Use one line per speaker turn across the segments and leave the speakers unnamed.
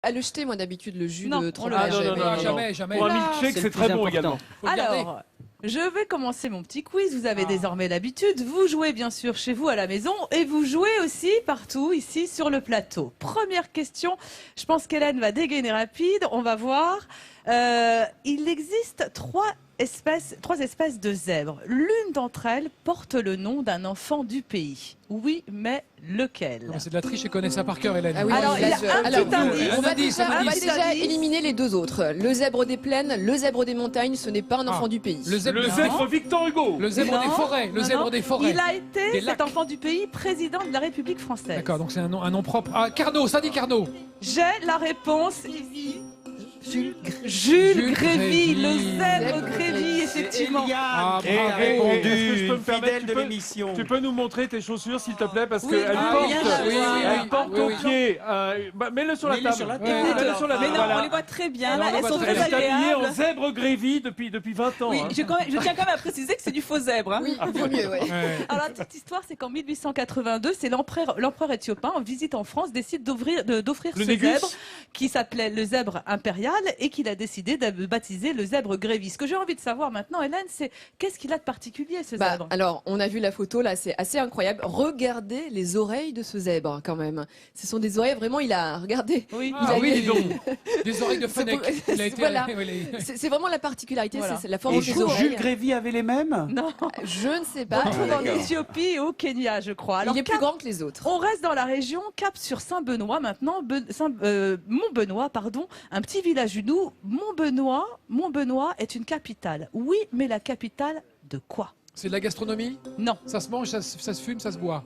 À le jeter, moi, d'habitude, le jus
Non,
de
on le
fromage.
mange.
non,
Jamais, jamais.
Pour un
Là,
milkshake,
c'est
c'est
le
très
plus
bon
important.
également.
faut le garder.
Alors, je vais commencer mon petit quiz. Vous avez désormais l'habitude. Vous jouez bien sûr chez vous à la maison et vous jouez aussi partout ici sur le plateau. Première question. Je pense qu'Hélène va dégainer rapide. On va voir. Il existe trois espèces de zèbres. L'une d'entre elles porte le nom d'un enfant du pays. Oui, mais lequel?
Non, mais c'est de la triche et connaît ça par cœur, Hélène.
Ah oui,
Alors,
là,
il y a un
alors,
petit indice.
on va
indice,
déjà,
un
on va
indice.
déjà éliminer les deux autres. Le zèbre des plaines, le zèbre des montagnes, ce n'est pas un enfant du pays.
Le zèbre,
Le zèbre Victor Hugo.
le zèbre
Non,
des forêts. Le
non,
zèbre
non.
des forêts.
Il a été,
Des
cet
lacs.
enfant du pays, président de la République française.
D'accord, donc c'est un nom propre. Ah, Carnot, ça dit Carnot.
J'ai la réponse.
Jules
Jules Grévy, le
Grévy.
zèbre Grévy, effectivement.
Ah,
Et
bravo.
est-ce que je peux me permettre,
fidèle de l'émission.
tu peux nous montrer tes chaussures, s'il te plaît, parce
Oui,
qu'elles
ah,
portent,
bien
sûr.
elles portent
Oui,
au
oui.
pied. Mets-le sur la
Mets-le
table.
sur la
table.
Mets-le sur la
Mais
table.
non,
Voilà.
on les voit très bien.
Non,
Là,
on les
elles
voit
sont
très
très
Elle est habillée en
agréables.
zèbre Grévy depuis 20 ans.
Oui,
hein.
je tiens quand même à préciser que c'est du faux zèbre. Hein.
Oui, vaut mieux, ouais.
Ouais.
Alors la petite histoire, c'est qu'en 1882, c'est l'empereur éthiopien en visite en France décide d'offrir
Le
ce
négus.
zèbre qui s'appelait le zèbre impérial et qu'il a décidé de baptiser le zèbre Grévy. Ce que j'ai envie de savoir maintenant, Hélène, c'est qu'est-ce qu'il a de particulier ce
Bah,
zèbre?
alors, on a vu la photo là, c'est assez incroyable. Regardez les oreilles de ce zèbre quand même. Ce sont des oreilles vraiment. Regardez.
Oui.
Ah
a
oui,
eu-
dis donc. Des oreilles de
C'est
Fennec.
pour-
Il a été.
Voilà.
ouais, les-
C'est vraiment la particularité,
Voilà.
c'est la forme
Et
de ses
Jules
oreilles.
Grévy avait les mêmes?
Non,
Je ne sais
on
pas.
le trouve en
d'accord.
Éthiopie et au Kenya, je crois. Alors,
Il est plus grand que les autres.
on reste dans la région, cap sur Saint-Benoît maintenant, Montbenoît, pardon, un petit village du Doubs. Montbenoît est une capitale. Oui, mais la capitale de quoi?
C'est de la gastronomie.
Non.
Ça se mange, ça se fume, ça se boit.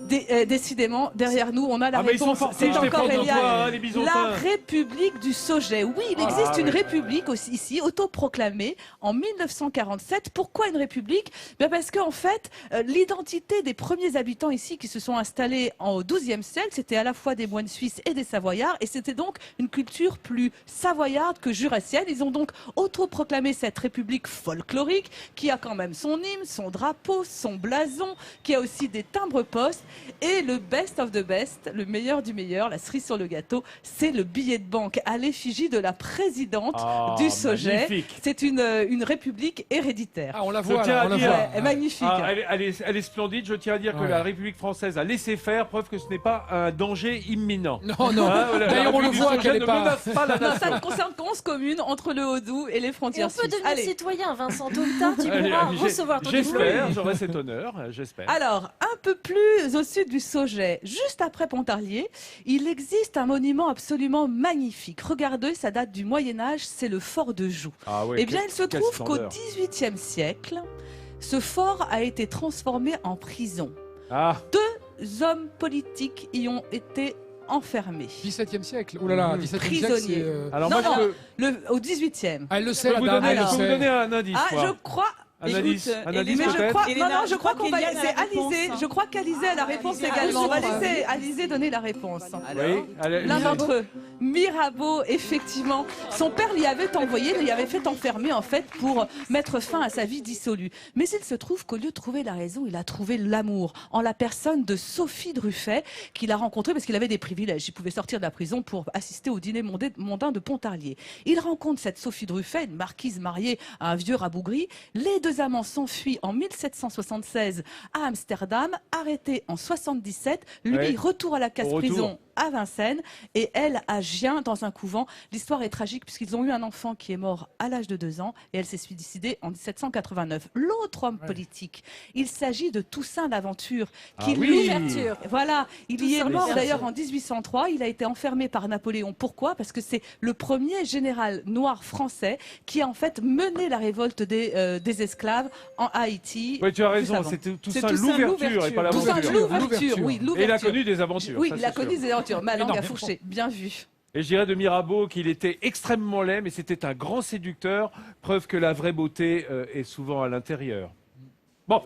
Décidément, derrière nous, on a la
Ah, mais ils sont
réponse.
forts,
C'est
je les
encore
prends dans
Eliane.
toi, hein, les bisontins.
La République du Sauget. Oui, il existe une république aussi ici, autoproclamée en 1947. Pourquoi une république? Bien parce qu'en fait, l'identité des premiers habitants ici qui se sont installés au XIIe siècle, c'était à la fois des moines suisses et des savoyards, et c'était donc une culture plus savoyarde que jurassienne. Ils ont donc autoproclamé cette république folklorique qui a quand même son hymne, son drapeau, son blason, qui a aussi des timbres-poste, et le best of the best, le meilleur du meilleur, la cerise sur le gâteau, c'est le billet de banque à l'effigie de la présidente
Ah,
du Sauget.
magnifique.
C'est une république héréditaire.
Ah, on la
Je
voit,
tiens
là,
à
on la
dire-
voit.
Ouais, magnifique.
Ah, elle est splendide. Je tiens à dire que
Ouais.
la République française a laissé faire, preuve que ce n'est pas un danger imminent.
Non, non.
Hein, voilà, la
D'ailleurs, on le
République
voit
du
qu'elle
Sauget
est
ne
pas.
menace pas la
Non, ça
nation.
ne concerne qu'11 communes entre le Haut-Doubs et les
Et
frontières
on peut
suisses.
devenir
Allez.
citoyen, Vincent. Tôt ou tard, tu
Allez,
pourras
allez,
recevoir ton
J'espère,
diplôme.
j'aurai cet honneur, j'espère.
Alors, un peu plus au sud du Sauget, juste après Pontarlier, il existe un monument absolument magnifique. Regardez, ça date du Moyen-Âge, c'est le fort de Joux.
Ah ouais,
Eh bien, il se
quelle
trouve qu'au
splendeur.
XVIIIe siècle, ce fort a été transformé en prison.
Ah,
Deux hommes politiques y ont été enfermés.
17e siècle. Oh là là, 17e siècle, c'est.
Prisonnier.
alors
Non,
moi
non.
je peux,
Au XVIIIe.
Ah, elle le
je
sait,
peux
la
vous
dame.
donner,
Elle le
je peux vous
sait.
donner un indice.
Ah,
moi.
je crois.
Un indice,
Écoute,
indice
Mais je
peut-être.
crois,
Elena,
non, je crois qu'on va.
qu'Eliane a
C'est
la réponse,
Alizé.
hein.
Je crois qu'Alizé a la réponse
Alizé a la
également. On va
réponse.
laisser Alizé donner la réponse.
Oui, allez,
L'un
lisez.
d'entre eux, Mirabeau, effectivement. Son père l'y avait envoyé, l'y avait fait enfermer en fait pour mettre fin à sa vie dissolue. Mais il se trouve qu'au lieu de trouver la raison, il a trouvé l'amour en la personne de Sophie Druffet qu'il a rencontrée parce qu'il avait des privilèges. Il pouvait sortir de la prison pour assister au dîner mondain de Pontarlier. Il rencontre cette Sophie Druffet, une marquise mariée à un vieux rabougri. Les deux amants s'enfuient en 1776 à Amsterdam, arrêté en 77. Lui,
Ouais.
retour à la
Au
casse-prison
retour.
à Vincennes et elle à Gien dans un couvent. L'histoire est tragique puisqu'ils ont eu un enfant qui est mort à l'âge de 2 ans et elle s'est suicidée en 1789. L'autre homme politique, il s'agit de Toussaint L'Aventure qui
Ah oui.
lui, voilà, il y est
Toussaint
mort
L'Ouverture.
d'ailleurs en 1803. Il a été enfermé par Napoléon. Pourquoi? Parce que c'est le premier général noir français qui a en fait mené la révolte des esclaves en Haïti.
Oui, tu as
juste
raison,
avant.
c'était tout
C'est
ça
Toussaint
l'ouverture et pas
Toussaint
l'aventure.
L'Ouverture, oui,
Et il a
l'ouverture.
connu des aventures.
Oui,
ça,
il a
c'est
connu
sûr.
des aventures. Ma langue a
Énormément.
fourché. Bien vu.
Et je dirais de Mirabeau qu'il était extrêmement laid, mais c'était un grand séducteur, preuve que la vraie beauté est souvent à l'intérieur. Bon.